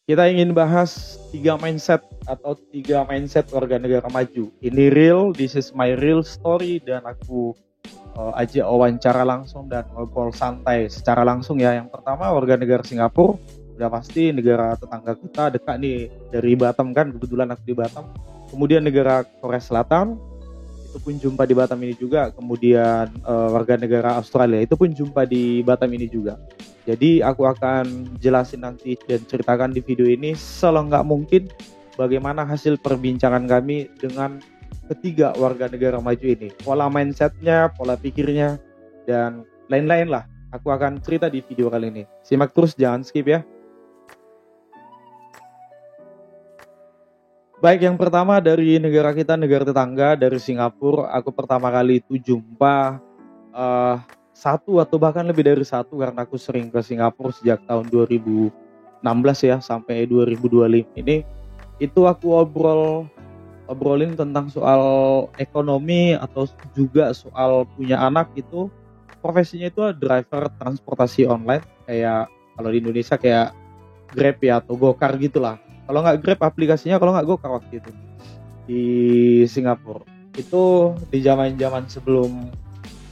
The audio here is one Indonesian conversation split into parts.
Kita ingin bahas 3 mindset warga negara maju. Ini real, this is my real story, dan aku ajak wawancara langsung dan ngobrol santai secara langsung ya. Yang pertama, warga negara Singapura, udah pasti negara tetangga kita, dekat nih dari Batam kan, kebetulan aku di Batam. Kemudian negara Korea Selatan, itu pun jumpa di Batam ini juga. Kemudian warga negara Australia, itu pun jumpa di Batam ini juga. Jadi aku akan jelasin nanti dan ceritakan di video ini selengkap mungkin bagaimana hasil perbincangan kami dengan ketiga warga negara maju ini. Pola mindsetnya, pola pikirnya, dan lain-lain lah. Aku akan cerita di video kali ini. Simak terus, jangan skip ya. Baik, yang pertama dari negara kita, negara tetangga, dari Singapura. Aku pertama kali itu jumpa satu atau bahkan lebih dari satu, karena aku sering ke Singapura sejak tahun 2016 ya sampai 2025 ini. Itu aku obrolin tentang soal ekonomi atau juga soal punya anak. Itu profesinya itu driver transportasi online, kayak kalau di Indonesia kayak Grab ya atau Gokar gitulah. Kalau nggak Grab aplikasinya, kalau nggak Gokar waktu itu di Singapura. Itu di zaman sebelum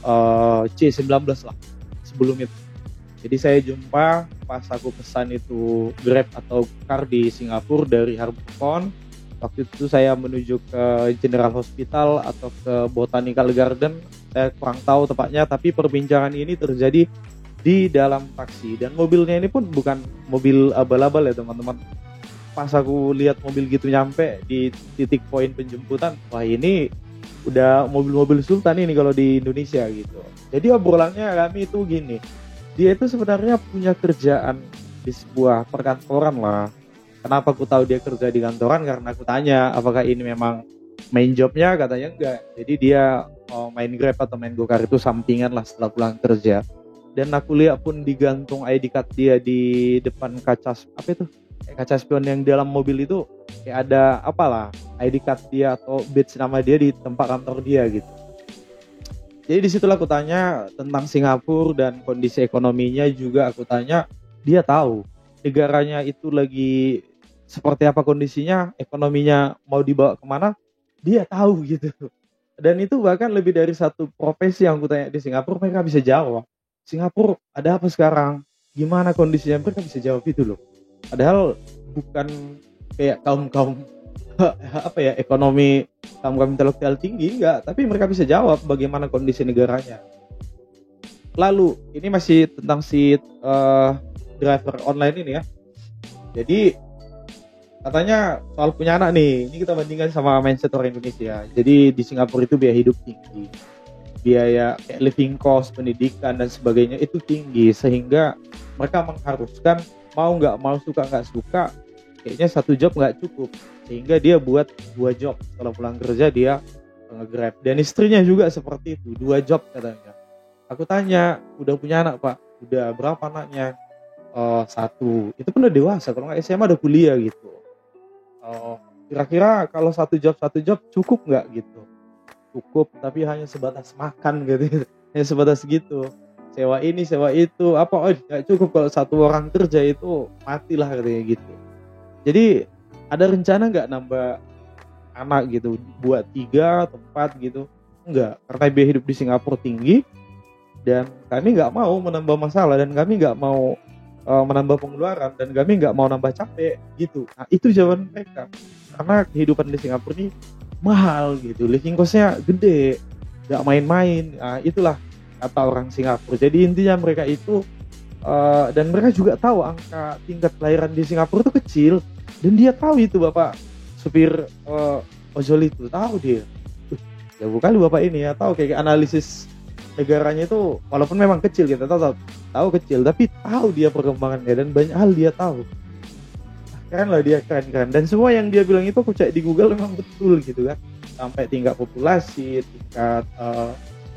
C19 lah, sebelum itu. Jadi saya jumpa pas aku pesan itu Grab atau Car di Singapura dari Harbour Front. Waktu itu saya menuju ke General Hospital atau ke Botanical Garden, saya kurang tahu tepatnya, tapi perbincangan ini terjadi di dalam taksi. Dan mobilnya ini pun bukan mobil abal-abal ya teman-teman. Pas aku lihat mobil gitu nyampe di titik poin penjemputan, wah ini udah mobil-mobil sultan ini kalau di Indonesia gitu. Jadi obrolannya kami itu gini, dia itu sebenarnya punya kerjaan di sebuah perkantoran lah. Kenapa aku tahu dia kerja di kantoran? Karena aku tanya apakah ini memang main jobnya, katanya enggak. Jadi dia main Grab atau main Gokar itu sampingan lah setelah pulang kerja. Dan aku lihat pun digantung ID card dia di depan kaca, apa itu, kaca spion yang dalam mobil itu, kayak ada apalah ID card dia atau badge nama dia di tempat kantor dia gitu. Jadi disitulah aku tanya tentang Singapura dan kondisi ekonominya juga. Aku tanya, dia tahu negaranya itu lagi seperti apa kondisinya, ekonominya mau dibawa kemana, dia tahu gitu. Dan itu bahkan lebih dari satu profesi yang aku tanya di Singapura, mereka bisa jawab. Singapura ada apa sekarang, gimana kondisinya, mereka bisa jawab itu loh. Padahal bukan kayak kaum apa ya, ekonomi kaum intelektual tinggi, enggak, tapi mereka bisa jawab bagaimana kondisi negaranya. Lalu ini masih tentang si driver online ini ya. Jadi katanya soal punya anak nih, ini kita bandingkan sama mindset orang Indonesia. Jadi di Singapura itu biaya hidup tinggi, biaya kayak living cost, pendidikan dan sebagainya itu tinggi, sehingga mereka mengharuskan mau nggak mau, suka nggak suka, kayaknya satu job nggak cukup, sehingga dia buat 2 job. Kalau pulang kerja dia nge-Grab. Dan istrinya juga seperti itu, 2 job katanya. Aku tanya, udah punya anak pak? Udah. Berapa anaknya? 1. Itu pun udah dewasa, kalau nggak SMA udah kuliah gitu. Kira-kira kalau satu job cukup nggak gitu? Cukup, tapi hanya sebatas makan gitu. Hanya sebatas gitu, sewa ini sewa itu, apa, oh nggak cukup kalau satu orang kerja itu matilah katanya gitu. Jadi ada rencana nggak nambah anak gitu, buat 3 atau 4 gitu? Enggak, karena biaya hidup di Singapura tinggi dan kami nggak mau menambah masalah, dan kami nggak mau menambah pengeluaran, dan kami nggak mau nambah capek gitu. Nah itu jawaban mereka, karena kehidupan di Singapura ini mahal gitu, living costnya gede, nggak main-main. Nah itulah kata orang Singapura. Jadi intinya mereka itu dan mereka juga tahu angka tingkat kelahiran di Singapura itu kecil, dan dia tahu itu bapak supir ojol itu, tahu dia. Jago kali bapak ini ya, tahu kayak analisis negaranya itu, walaupun memang kecil, kita tahu kecil, tapi tahu dia perkembangannya dan banyak hal dia tahu. Keren lah dia, keren. Dan semua yang dia bilang itu aku cek di Google memang betul gitu kan, sampai tingkat populasi, tingkat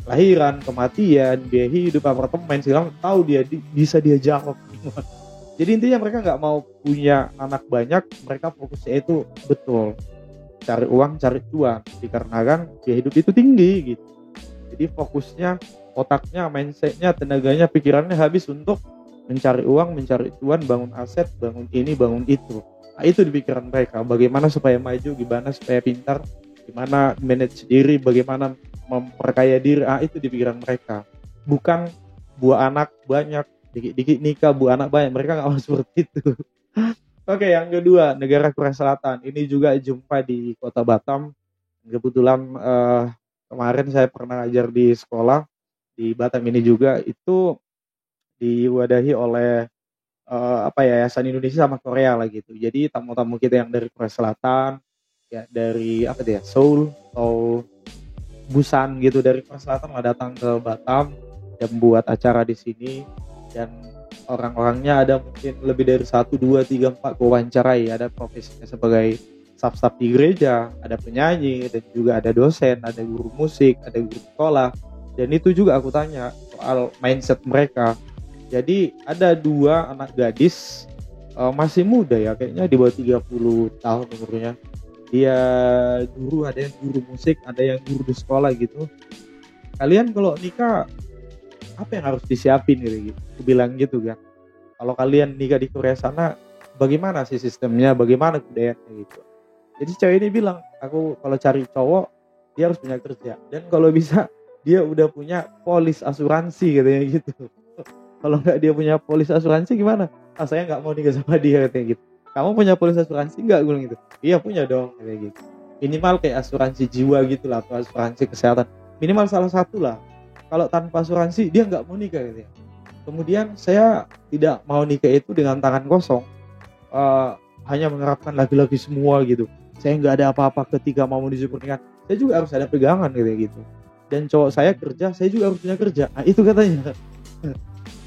lahiran, kematian, biaya hidup, apartemen, segala tahu dia, bisa dia jawab. Jadi intinya mereka nggak mau punya anak banyak, mereka fokusnya itu betul cari uang, cari cuan, dikarenakan biaya hidup itu tinggi gitu. Jadi fokusnya, otaknya, mindsetnya, tenaganya, pikirannya habis untuk mencari uang, mencari cuan, bangun aset, bangun ini, bangun itu. Nah, itu di pikiran mereka. Bagaimana supaya maju, gimana supaya pintar, gimana manage diri, bagaimana memperkaya diri. Ah, itu di pikiran mereka. Bukan buah anak banyak, dikit-dikit nikah, buah anak banyak. Mereka nggak mau seperti itu. Oke, yang kedua, negara Korea Selatan. Ini juga jumpa di kota Batam. Kebetulan kemarin saya pernah ngajar di sekolah di Batam ini juga. Itu diwadahi oleh Yayasan Indonesia sama Korea lah gitu. Jadi tamu-tamu kita yang dari Korea Selatan, ya dari Seoul atau Busan gitu, dari Korea Selatan lah datang ke Batam dan membuat acara di sini. Dan orang-orangnya ada mungkin lebih dari 1, 2, 3, 4 wawancarai. Ada profesinya sebagai staff-staff di gereja, ada penyanyi, dan juga ada dosen, ada guru musik, ada guru sekolah. Dan itu juga aku tanya soal mindset mereka. Jadi ada 2 anak gadis, masih muda ya, kayaknya di bawah 30 tahun umurnya. Dia guru, ada yang guru musik, ada yang guru di sekolah gitu. Kalian kalau nikah apa yang harus disiapin gitu? Aku bilang gitu kan. Kalau kalian nikah di Korea sana, bagaimana sih sistemnya, bagaimana budayanya gitu. Jadi cewek ini bilang, aku kalau cari cowok dia harus punya kerja, dan kalau bisa dia udah punya polis asuransi katanya gitu. Kalau nggak dia punya polis asuransi gimana? Ah, saya nggak mau nikah sama dia katanya gitu. Kamu punya polis asuransi nggak? Gue bilang gitu. Iya punya dong katanya gitu. Minimal kayak asuransi jiwa gitu lah, atau asuransi kesehatan. Minimal salah satu lah. Kalau tanpa asuransi dia nggak mau nikah katanya. Kemudian saya tidak mau nikah itu dengan tangan kosong, hanya mengharapkan laki-laki semua gitu. Saya nggak ada apa-apa ketika mau menuju pernikahan. Saya juga harus ada pegangan gitu. Dan cowok saya kerja, saya juga harus punya kerja. Nah, itu katanya.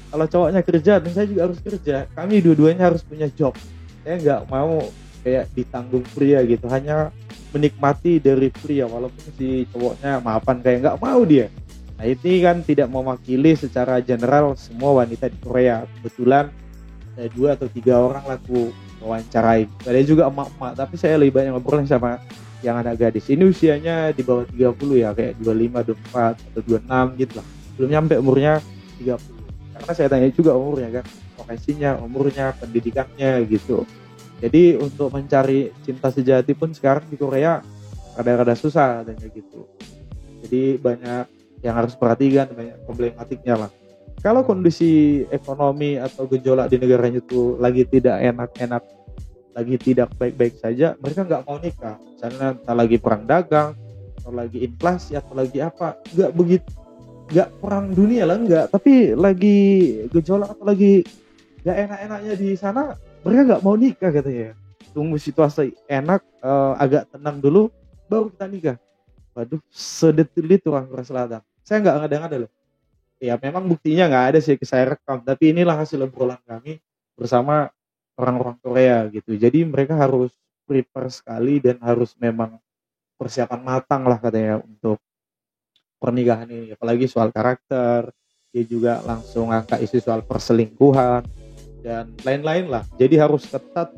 Kalau cowoknya kerja dan saya juga harus kerja, kami dua-duanya harus punya job. Saya nggak mau kayak ditanggung pria gitu, hanya menikmati dari pria, walaupun si cowoknya maafan kayak nggak mau dia. Nah, ini kan tidak mewakili secara general semua wanita di Korea. Kebetulan ada 2 atau 3 orang laku wawancarai. Ada juga emak-emak, tapi saya lebih banyak ngobrol sama yang anak gadis. Ini usianya di bawah 30 ya, kayak 25, 24 atau 26 gitu lah. Belum nyampe umurnya 30. Karena saya tanya juga umurnya kan, profesinya, umurnya, pendidikannya gitu. Jadi untuk mencari cinta sejati pun sekarang di Korea rada-rada susah katanya gitu. Jadi banyak yang harus perhatikan, banyak problematiknya lah. Kalau kondisi ekonomi atau gejolak di negaranya itu lagi tidak enak-enak, lagi tidak baik-baik saja, mereka nggak mau nikah. Misalnya entah lagi perang dagang, atau lagi inflasi, atau lagi apa, nggak begitu. Nggak perang dunia lah, enggak, tapi lagi gejolak atau lagi nggak enak-enaknya di sana, mereka nggak mau nikah katanya. Tunggu situasi enak, agak tenang dulu, baru kita nikah. Waduh, sedetil itu orang Korea Selatan. Saya nggak ngada-ngada loh. Ya memang buktinya nggak ada sih, saya rekam, tapi inilah hasil obrolan kami bersama orang-orang Korea gitu. Jadi mereka harus prepare sekali dan harus memang persiapan matang lah katanya untuk pernikahan ini, apalagi soal karakter. Dia juga langsung angkat isu soal perselingkuhan dan lain-lain lah. Jadi harus ketat,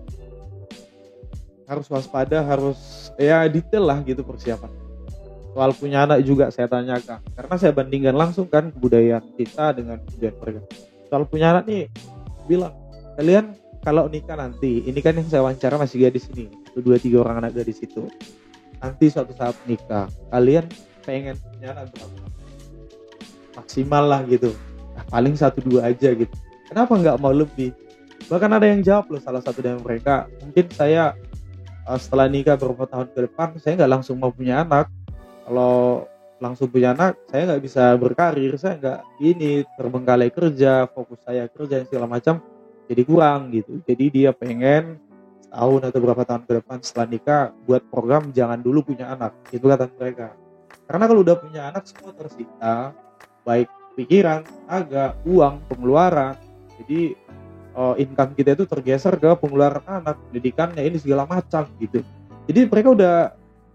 harus waspada, harus ya detail lah gitu persiapan. Soal punya anak juga saya tanyakan, karena saya bandingkan langsung kan kebudayaan kita dengan kebudayaan mereka. Soal punya anak nih, bilang kalian kalau nikah nanti, ini kan yang saya wawancara masih gadis ini, 2, 3 orang anak gadis itu. Nanti suatu saat nikah, kalian pengen punya anak berapa? Maksimal lah gitu. Nah, paling 1, 2 aja gitu. Kenapa nggak mau lebih? Bahkan ada yang jawab loh, salah satu dari mereka, mungkin saya setelah nikah beberapa tahun ke depan, saya nggak langsung mau punya anak. Kalau langsung punya anak, saya nggak bisa berkarir, saya nggak ini terbengkalai kerja, fokus saya kerja segala macam, jadi kurang gitu. Jadi dia pengen setahun atau beberapa tahun ke depan setelah nikah buat program jangan dulu punya anak, itu kata mereka. Karena kalau udah punya anak semua tersita, baik pikiran, tenaga, uang, pengeluaran. Jadi income kita itu tergeser ke pengeluaran anak, pendidikannya ini segala macam gitu. Jadi mereka udah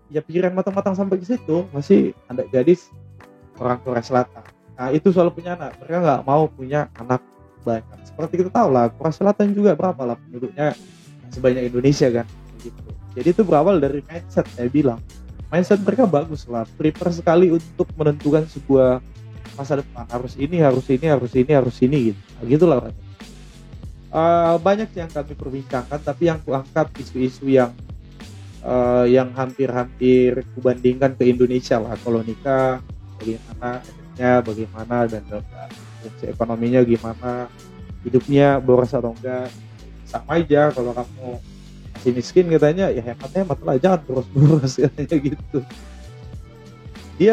ya pikiran matang-matang sampai ke situ, masih anak gadis orang Korea Selatan. Nah itu soal punya anak, mereka nggak mau punya anak banyak. Seperti kita tahu lah, Korea Selatan juga berapa lah penduduknya sebanyak Indonesia kan, gitu. Jadi itu berawal dari mindset, saya bilang. Mindset mereka bagus lah, prepare sekali untuk menentukan sebuah masa depan. Harus ini, harus ini, harus ini, harus ini gitu. Nah, gitulah. Banyak yang kami perbincangkan, tapi yang kuangkat isu-isu yang hampir-hampir kubandingkan ke Indonesia lah. Kalau nikah bagaimana efeknya, bagaimana, dan fungsi ekonominya gimana, hidupnya boros atau enggak. Sama aja kalau kamu masih miskin katanya, ya hemat-hemat lah, jangan boros-boros katanya gitu. Dia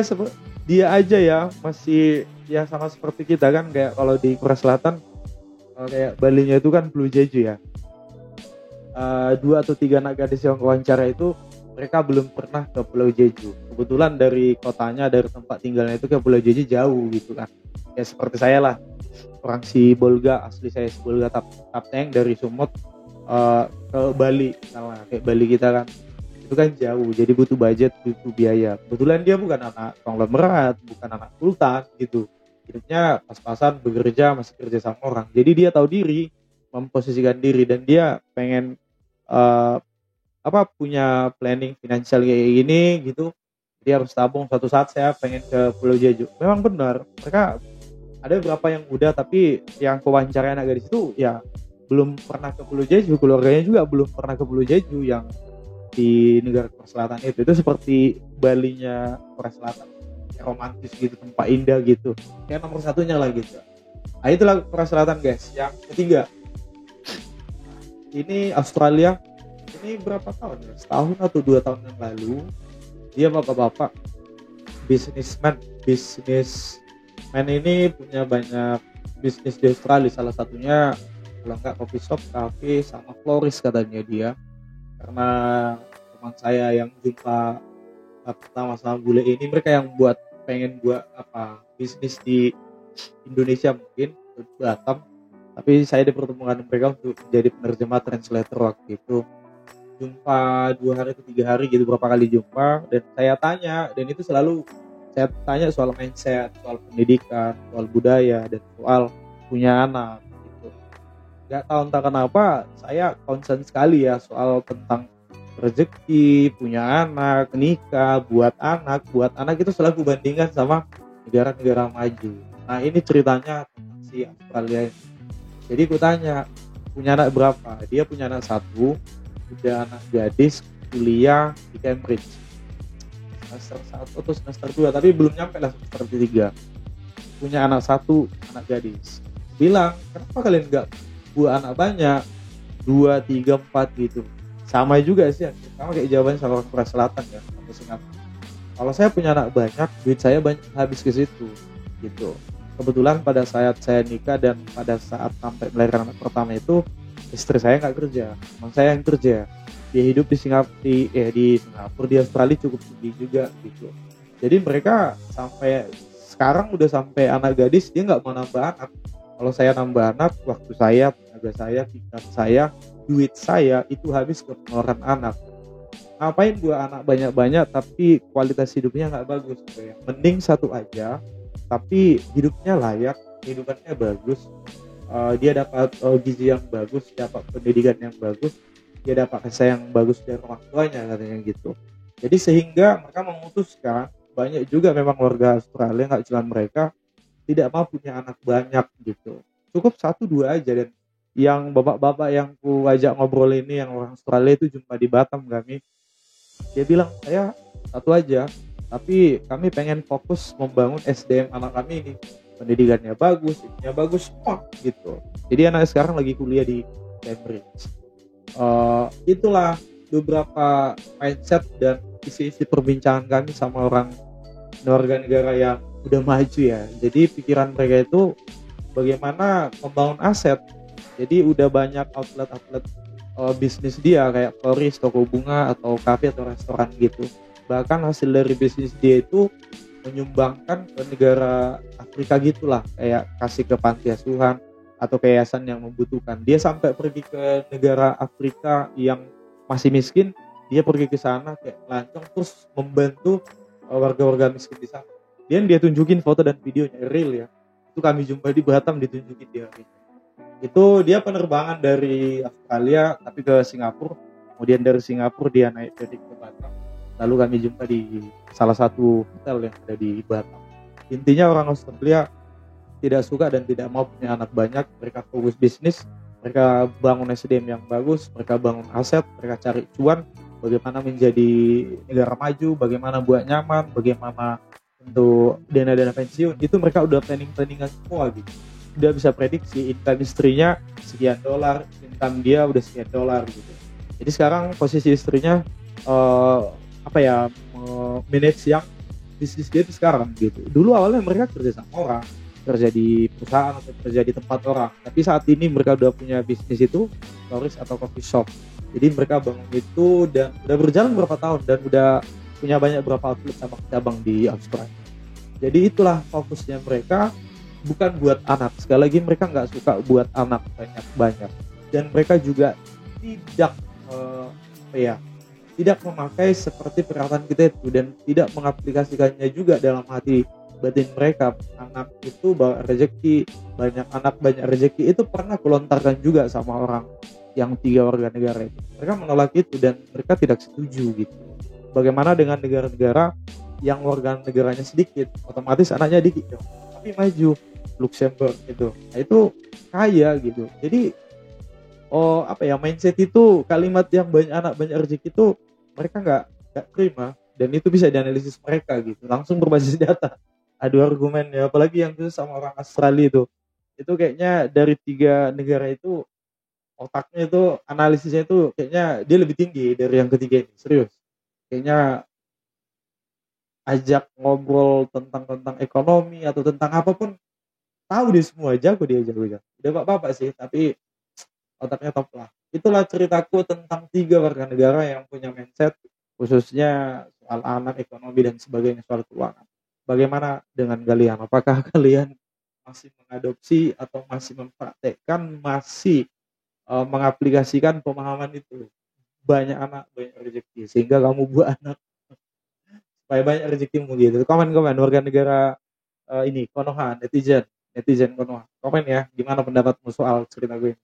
dia aja ya masih ya sama seperti kita kan, kayak kalau di Korea Selatan, kayak Balinya itu kan Blue Jeju ya. 2 atau 3 anak gadis yang wawancara itu mereka belum pernah ke Pulau Jeju. Kebetulan dari kotanya, dari tempat tinggalnya itu ke Pulau Jeju jauh gitu kan. Ya seperti saya lah, orang si Bolga, asli saya si Bolga Tapteng dari Sumut ke Bali, sama kayak Bali kita kan. Itu kan jauh, jadi butuh budget, butuh biaya. Kebetulan dia bukan anak konglomerat, bukan anak sultan gitu. Hidupnya pas-pasan bekerja, masih kerja sama orang. Jadi dia tahu diri, memposisikan diri, dan dia pengen uh, punya planning finansial kayak gini gitu. Dia harus tabung, suatu saat saya pengen ke Pulau Jeju. Memang benar, mereka ada beberapa yang udah, tapi yang kewawancara anak gadis itu ya belum pernah ke Pulau Jeju, keluarganya juga belum pernah ke Pulau Jeju yang di negara Korea Selatan itu seperti Balinya Korea Selatan, romantis gitu, tempat indah gitu, kayak nomor satunya lah gitu. Nah itulah Korea Selatan guys. Yang ketiga ini Australia. Ini berapa tahun ya? Setahun atau 2 tahun yang lalu, dia bapak-bapak bisnismen ini punya banyak bisnis di Australia. Salah satunya kalau nggak coffee shop, cafe, sama florist katanya dia. Karena teman saya yang jumpa pertama sama bule ini, mereka yang pengen buat bisnis di Indonesia mungkin di Batam, tapi saya dipertemukan mereka untuk menjadi penerjemah translator waktu itu. Jumpa 2 hari atau 3 hari gitu, berapa kali jumpa, dan saya tanya, dan itu selalu saya tanya soal mindset, soal pendidikan, soal budaya, dan soal punya anak gitu. Gak tahu entah kenapa saya concern sekali ya soal tentang rezeki, punya anak, nikah, buat anak itu selalu bandingkan sama negara-negara maju. Nah ini ceritanya tentang si Australia ini. Jadi aku tanya, punya anak berapa? Dia punya anak 1, udah anak gadis, kuliah di Cambridge semester 1 atau semester 2, tapi belum nyampe lah semester 3. Punya anak 1, anak gadis. Bilang, kenapa kalian gak buat anak banyak, 2, 3, 4 gitu? Sama juga sih, sama kayak jawaban sama orang Korea Selatan ya, atau Singapura. Kalau saya punya anak banyak, duit saya banyak habis ke situ gitu. Kebetulan pada saat saya nikah dan pada saat sampai melahirkan anak pertama itu, istri saya nggak kerja, teman saya yang kerja. Dia hidup di Singapura, di Australia cukup tinggi juga gitu. Jadi mereka sampai sekarang udah sampai anak gadis, dia nggak mau nambah anak. Kalau saya nambah anak, waktu saya, tenaga saya, pikiran saya, duit saya itu habis ke pengeluaran anak. Ngapain buat anak banyak-banyak tapi kualitas hidupnya nggak bagus? Mending 1 aja, tapi hidupnya layak, kehidupannya bagus. Dia dapat gizi yang bagus, dapat pendidikan yang bagus, dia dapat kasih yang bagus dari orang tuanya katanya gitu. Jadi sehingga mereka memutuskan, banyak juga memang warga Australia, nggak cuma mereka, tidak mau punya anak banyak gitu. Cukup 1-2 aja. Dan yang bapak-bapak yang ku ajak ngobrol ini, yang orang Australia itu jumpa di Batam kami, dia bilang, saya 1 aja, tapi kami pengen fokus membangun SDM anak kami ini, pendidikannya bagus, ininya bagus semua gitu. Jadi anak sekarang lagi kuliah di Cambridge. Itulah beberapa mindset dan isi-isi perbincangan kami sama orang warga negara yang udah maju ya. Jadi pikiran mereka itu bagaimana membangun aset. Jadi udah banyak outlet bisnis dia, kayak florist, toko bunga, atau kafe atau restoran gitu. Bahkan hasil dari bisnis dia itu menyumbangkan ke negara Afrika gitulah, kayak kasih ke panti asuhan atau yayasan yang membutuhkan. Dia sampai pergi ke negara Afrika yang masih miskin, dia pergi ke sana kayak lancong, terus membantu warga-warga miskin di sana. Dia tunjukin foto dan videonya real ya. Itu kami jumpa di Batam, ditunjukin dia. Itu dia penerbangan dari Australia tapi ke Singapura, kemudian dari Singapura dia naik dari ke Batam. Lalu kami jumpa di salah satu hotel yang ada di Batam. Intinya orang Australia tidak suka dan tidak mau punya anak banyak, mereka fokus bisnis, Mereka bangun SDM yang bagus, mereka bangun aset, mereka cari cuan, bagaimana menjadi negara maju, bagaimana buat nyaman, bagaimana untuk dana-dana pensiun, itu mereka udah planning-planningan semua gitu. Udah bisa prediksi income istrinya sekian dolar, income dia udah sekian dolar gitu. Jadi sekarang posisi istrinya apa ya, manage yang bisnis dia itu sekarang gitu. Dulu awalnya mereka kerja sama orang, kerja di perusahaan atau kerja di tempat orang. Tapi saat ini mereka udah punya bisnis itu, florist atau coffee shop. Jadi mereka bangun itu dan udah berjalan berapa tahun dan udah punya banyak berapa outlet sama cabang di Australia. Jadi itulah fokusnya mereka, bukan buat anak. Sekali lagi mereka nggak suka buat anak banyak-banyak. Dan mereka juga tidak apa ya, tidak memakai seperti peralatan kita itu dan tidak mengaplikasikannya juga dalam hati batin mereka. Anak itu bawa rezeki, banyak anak banyak rezeki, itu pernah kulontarkan juga sama orang yang 3 warga negara itu. Mereka menolak itu dan mereka tidak setuju gitu. Bagaimana dengan negara-negara yang warga negaranya sedikit, otomatis anaknya dikit dong, tapi maju. Luxembourg itu, nah itu kaya gitu. Jadi apa ya, mindset itu, kalimat yang banyak anak banyak rezeki itu mereka nggak terima, dan itu bisa dianalisis mereka gitu, langsung berbasis data, adu argumen ya. Apalagi yang itu sama orang Australia itu kayaknya dari 3 negara itu otaknya itu, analisisnya itu kayaknya dia lebih tinggi dari yang ketiga ini, serius. Kayaknya ajak ngobrol tentang ekonomi atau tentang apapun, tahu dia semua, jago dia, jago. Udah bapak sih, tapi otaknya top lah. Itulah ceritaku tentang 3 warga negara yang punya mindset, khususnya soal anak, ekonomi, dan sebagainya, soal keuangan. Bagaimana dengan kalian? Apakah kalian masih mengadopsi atau masih mempraktekkan, masih mengaplikasikan pemahaman itu? Banyak anak, banyak rezeki, sehingga kamu buat anak supaya banyak rezekimu gitu. Komen-komen warga negara ini Konoha, netizen Konoha. Komen ya, gimana pendapatmu soal cerita gue ini?